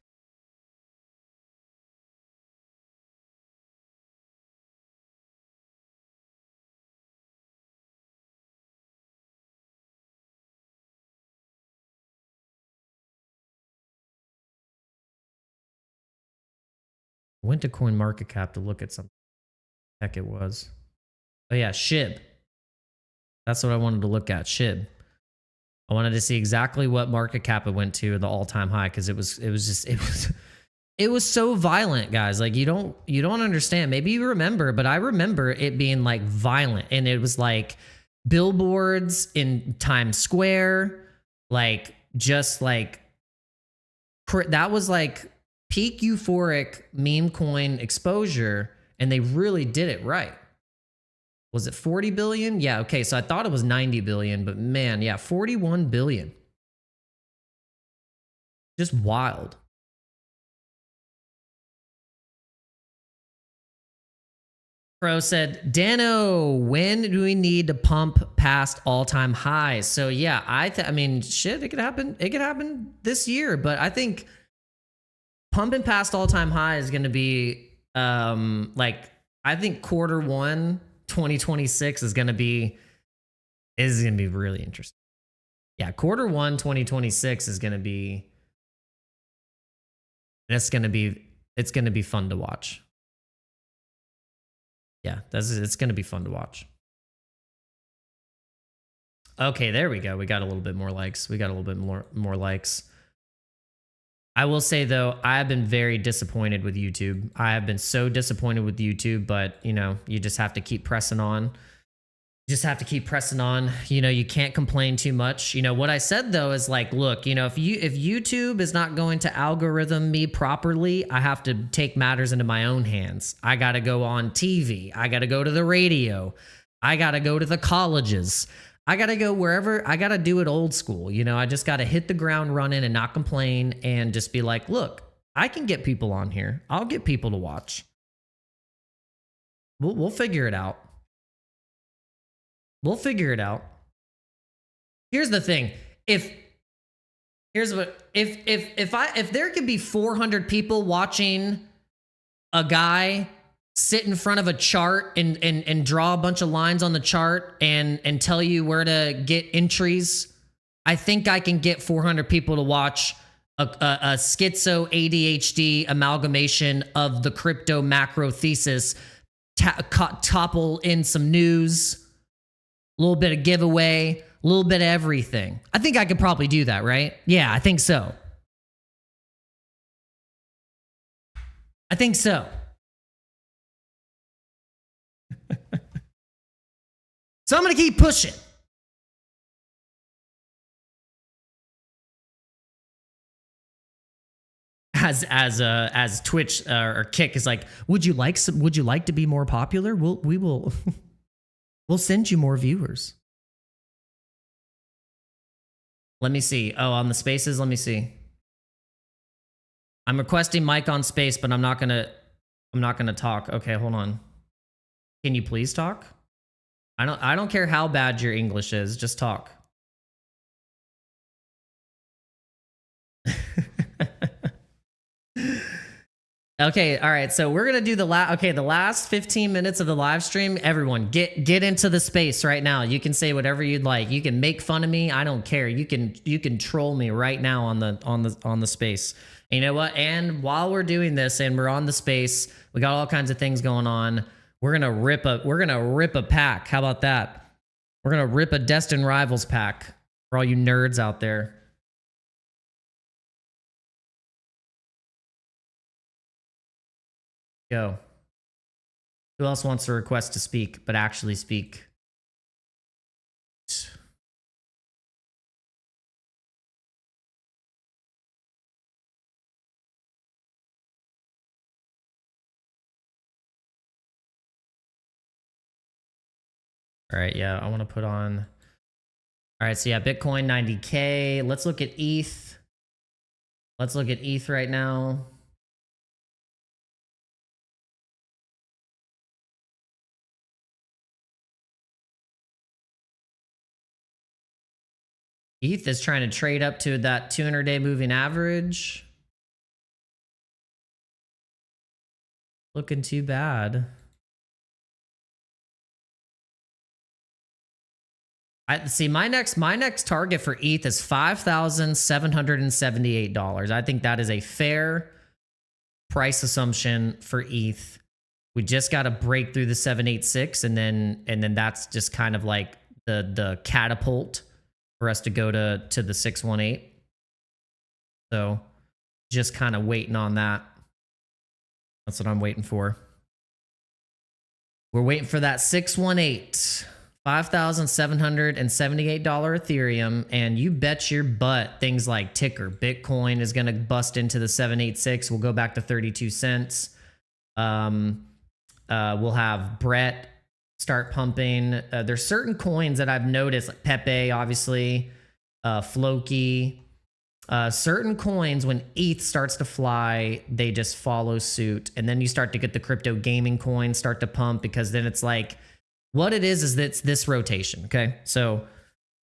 Went to CoinMarketCap to look at something. Heck, it was. Oh yeah, SHIB. That's what I wanted to look at. SHIB. I wanted to see exactly what market cap it went to, the all-time high, because it was so violent, guys. Like you don't understand. Maybe you remember, but I remember it being like violent, and it was like billboards in Times Square, like just like that was like peak euphoric meme coin exposure, and they really did it right. Was it 40 billion? Yeah, okay, so I thought it was 90 billion, but man, yeah, 41 billion. Just wild. Pro said, Dano, when do we need to pump past all-time highs? So yeah, I mean, shit, it could happen. It could happen this year, but I think pumping past all-time high is going to be like, I think Q1 2026 is going to be really interesting. Yeah, Q1 2026 is going to be, it's going to be fun to watch. Yeah, it's going to be fun to watch. Okay, there we go. We got a little bit more likes. We got a little bit more likes. I will say though, I have been very disappointed with YouTube. I have been so disappointed with YouTube, but you know, you just have to keep pressing on. You just have to keep pressing on. You know, you can't complain too much. You know, what I said though is like, look, you know, if YouTube is not going to algorithm me properly, I have to take matters into my own hands. I got to go on TV. I got to go to the radio. I got to go to the colleges. I got to go wherever. I got to do it old school. You know, I just got to hit the ground running and not complain and just be like, look, I can get people on here. I'll get people to watch. We'll figure it out. We'll figure it out. Here's the thing. If there could be 400 people watching a guy sit in front of a chart and draw a bunch of lines on the chart and tell you where to get entries, I think I can get 400 people to watch a schizo ADHD amalgamation of the crypto macro thesis, topple in some news, a little bit of giveaway, a little bit of everything. I think I could probably do that, right? Yeah, I think so. I think so. So I'm going to keep pushing. As Twitch or Kick is like, would you like to be more popular? We will we'll send you more viewers. Let me see. Oh, on the spaces, let me see. I'm requesting mic on space, but I'm not going to talk. Okay, hold on. Can you please talk? I don't care how bad your English is, just talk. Okay, all right. So we're gonna do the last 15 minutes of the live stream. Everyone, get into the space right now. You can say whatever you'd like. You can make fun of me. I don't care. You can troll me right now on the space. And you know what? And while we're doing this and we're on the space, we got all kinds of things going on. We're gonna rip a pack. How about that? We're gonna rip a Destined Rivals pack for all you nerds out there. Go. Who else wants to request to speak, but actually speak? All right, yeah, I want to put on. All right, so yeah, Bitcoin 90K. Let's look at ETH. Let's look at ETH right now. ETH is trying to trade up to that 200-day moving average. Looking too bad. I see my next target for ETH is $5,778. I think that is a fair price assumption for ETH. We just got to break through the 786 and then that's just kind of like the catapult for us to go to the 618. So just kind of waiting on that. That's what I'm waiting for. We're waiting for that 618, $5,778 Ethereum, and you bet your butt things like ticker Bitcoin is going to bust into the 786. We'll go back to 32 cents. We'll have Brett start pumping. There's certain coins that I've noticed, like Pepe, obviously, Floki. Certain coins, when ETH starts to fly, they just follow suit. And then you start to get the crypto gaming coins start to pump, because then it's like, what it is that it's this rotation. Okay. So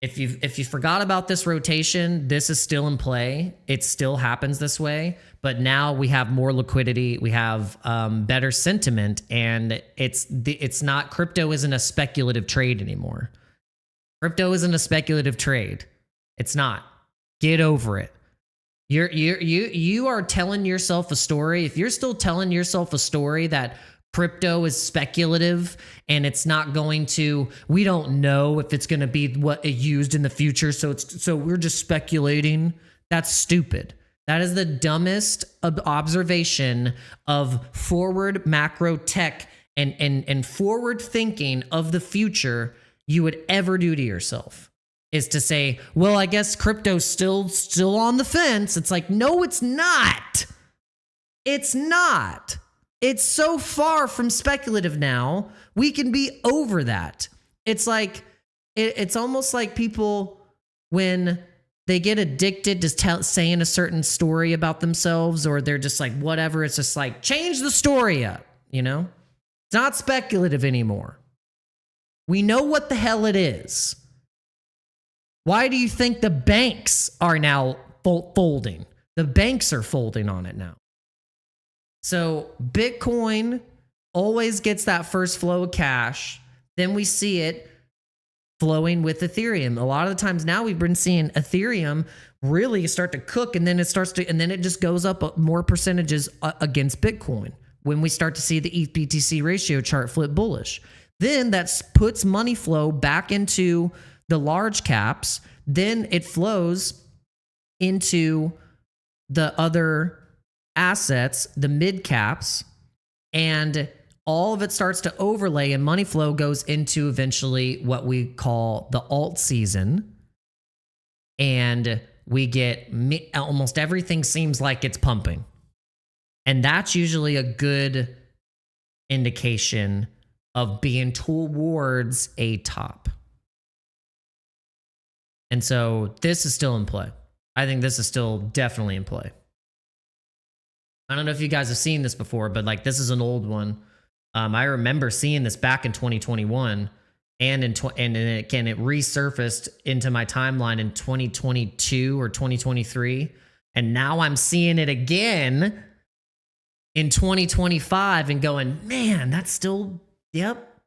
if you forgot about this rotation, this is still in play. It still happens this way, but now we have more liquidity. We have better sentiment, and it's not, crypto isn't a speculative trade anymore. Crypto isn't a speculative trade. It's not. Get over it. You are telling yourself a story. If you're still telling yourself a story that crypto is speculative and it's not going to, we don't know if it's going to be what it used in the future, so we're just speculating. That's stupid. That is the dumbest observation of forward macro tech and forward thinking of the future you would ever do to yourself. Is to say, well, I guess crypto's still on the fence. It's like, no, it's not. It's not. It's so far from speculative now. We can be over that. It's like, it's almost like people, when they get addicted to saying a certain story about themselves, or they're just like, whatever, it's just like, change the story up, you know? It's not speculative anymore. We know what the hell it is. Why do you think the banks are now folding? The banks are folding on it now. So Bitcoin always gets that first flow of cash. Then we see it flowing with Ethereum. A lot of the times now we've been seeing Ethereum really start to cook, and then it just goes up more percentages against Bitcoin when we start to see the ETH BTC ratio chart flip bullish. Then that puts money flow back into the large caps, then it flows into the other assets, the mid caps, and all of it starts to overlay, and money flow goes into eventually what we call the alt season. And we get almost everything seems like it's pumping. And that's usually a good indication of being towards a top. And so this is still in play. I think this is still definitely in play. I don't know if you guys have seen this before, but like, this is an old one. I remember seeing this back in 2021, and it resurfaced into my timeline in 2022 or 2023, and now I'm seeing it again in 2025 and going, man, that's still, yep,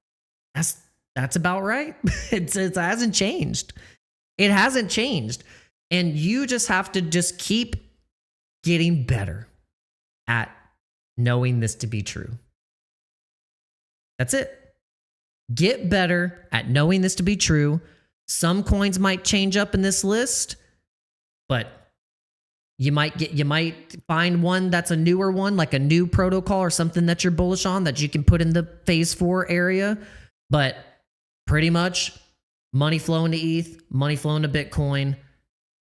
that's about right. It hasn't changed. It hasn't changed. And you just have to just keep getting better at knowing this to be true. That's it. Get better at knowing this to be true. Some coins might change up in this list, but you might find one that's a newer one, like a new protocol or something that you're bullish on that you can put in the phase 4 area. But pretty much money flowing to ETH, money flowing to Bitcoin,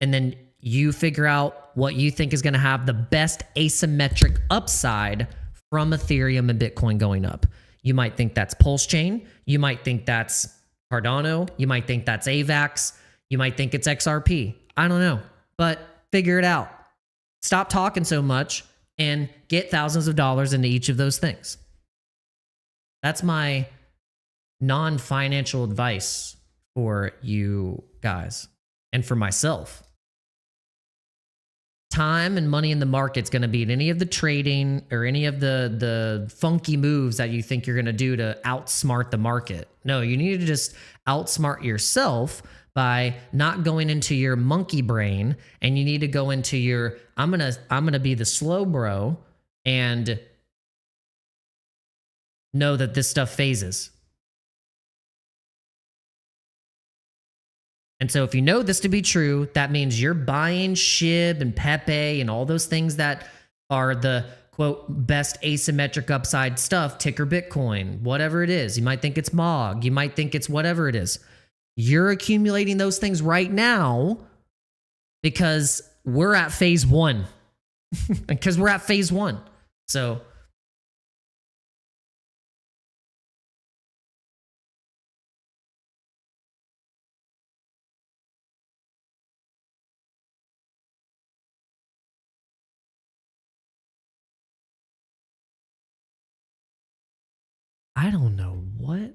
and then you figure out what you think is going to have the best asymmetric upside from Ethereum and Bitcoin going up. You might think that's Pulse Chain. You might think that's Cardano. You might think that's AVAX. You might think it's XRP. I don't know, but figure it out. stop talking so much and get thousands of dollars into each of those things. That's my non-financial advice for you guys and for myself. Time and money in the market's going to beat any of the trading or any of the funky moves that you think you're going to do to outsmart the market. No, you need to just outsmart yourself by not going into your monkey brain, and you need to go into your I'm going to be the slow bro and know that this stuff phases. And so if you know this to be true, that means you're buying SHIB and Pepe and all those things that are the, quote, best asymmetric upside stuff, ticker Bitcoin, whatever it is. You might think it's MOG. You might think it's whatever it is. You're accumulating those things right now because we're at phase 1. Because we're at phase 1. So I don't know what?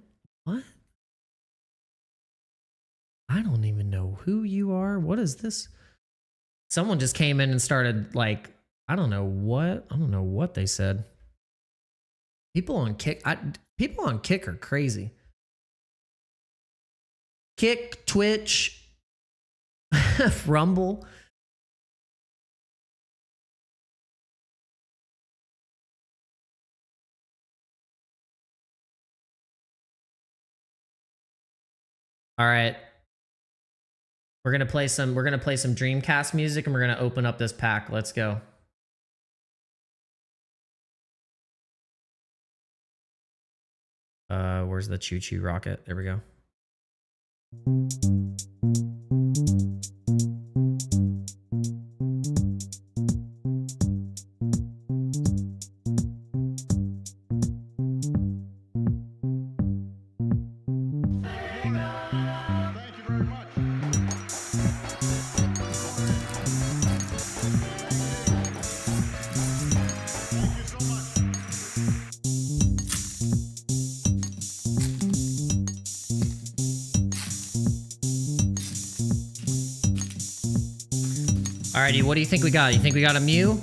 I don't even know who you are. What is this? Someone just came in and started like, I don't know what they said. People on Kick are crazy. Kick, Twitch, Rumble. All right. We're gonna play some Dreamcast music and we're gonna open up this pack. Let's go. Where's the choo-choo rocket? There we go. Alrighty, what do you think we got? You think we got a Mew?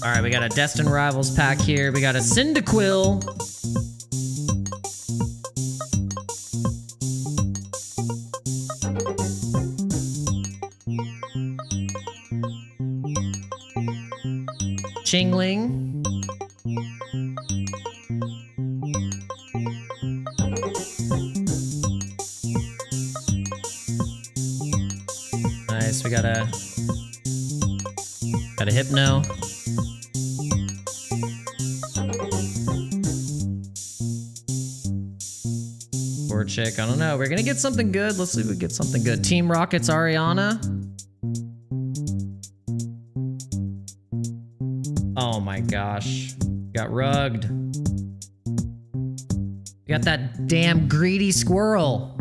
Alright, we got a Destined Rivals pack here. We got a Cyndaquil. Chingling. Nice, we got a Hypno. Poor chick, I don't know. We're gonna get something good. Let's see if we get something good. Team Rocket's Ariana. Oh my gosh. Got rugged. We got that damn greedy squirrel.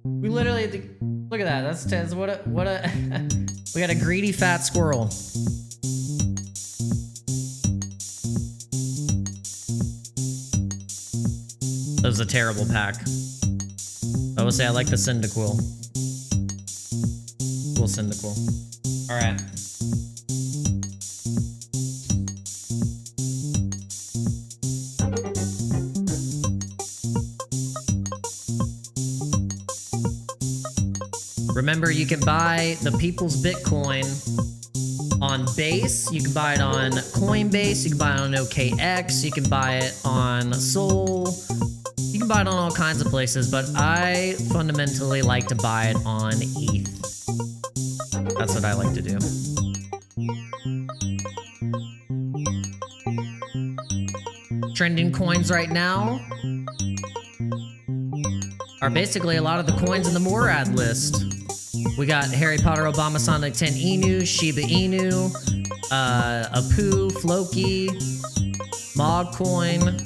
We literally, look at that. That's what a we got a greedy fat squirrel. That was a terrible pack. I will say I like the Cyndaquil. Cool Cyndaquil. All right. Remember, you can buy the People's Bitcoin on Base. You can buy it on Coinbase. You can buy it on OKX. You can buy it on Sol. You can buy it on all kinds of places, but I fundamentally like to buy it on ETH. That's what I like to do. Trending coins right now are basically a lot of the coins in the Morad list. We got Harry Potter, Obama, Sonic 10 Inu, Shiba Inu, Apu, Floki, Mogcoin,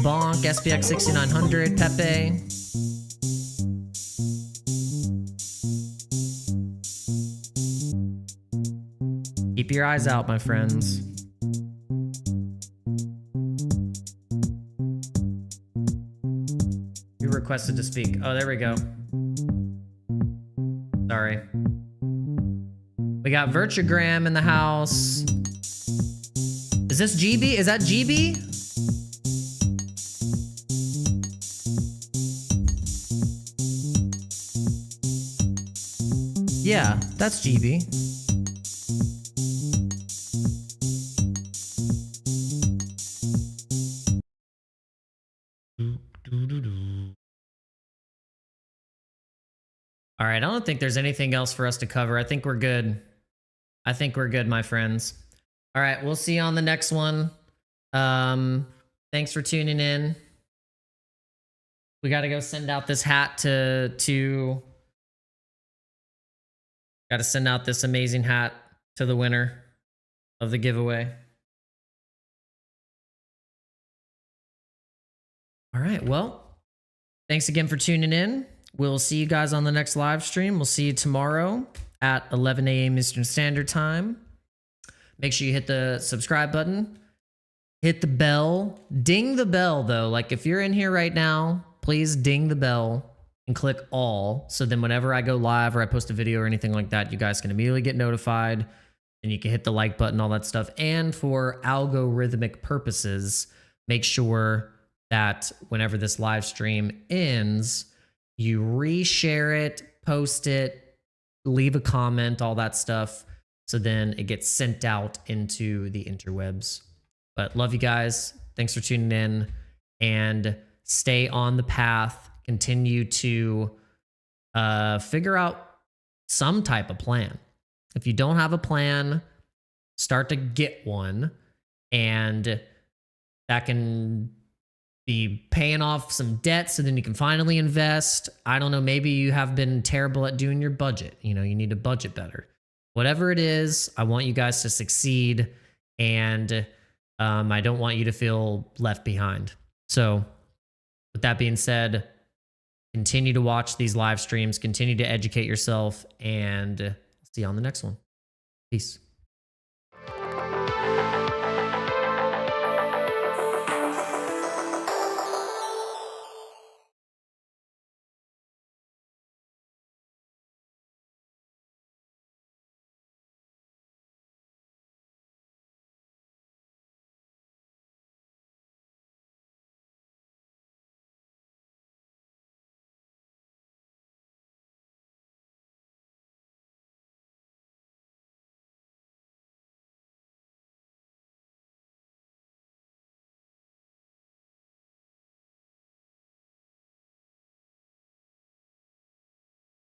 Bonk, SPX 6900, Pepe. Keep your eyes out, my friends. You requested to speak. Oh, there we go. Sorry. We got Virtugram in the house. Is this GB? Is that GB? Yeah, that's GB. All right, I don't think there's anything else for us to cover. I think we're good. I think we're good, my friends. All right, we'll see you on the next one. Thanks for tuning in. We got to go send out this hat to got to send out this amazing hat to the winner of the giveaway. All right, well, thanks again for tuning in. We'll see you guys on the next live stream. We'll see you tomorrow at 11 a.m. Eastern Standard Time. Make sure you hit the subscribe button. Hit the bell. Ding the bell, though. Like, if you're in here right now, please ding the bell and click all. So then whenever I go live or I post a video or anything like that, you guys can immediately get notified. And you can hit the like button, all that stuff. And for algorithmic purposes, make sure that whenever this live stream ends, you reshare it, post it, leave a comment, all that stuff. So then it gets sent out into the interwebs. But love you guys. Thanks for tuning in. And stay on the path. Continue to figure out some type of plan. If you don't have a plan, start to get one. And that can be paying off some debt so then you can finally invest. I don't know, maybe you have been terrible at doing your budget. You know, you need to budget better. Whatever it is, I want you guys to succeed, and I don't want you to feel left behind. So with that being said, continue to watch these live streams, continue to educate yourself, and see you on the next one. Peace.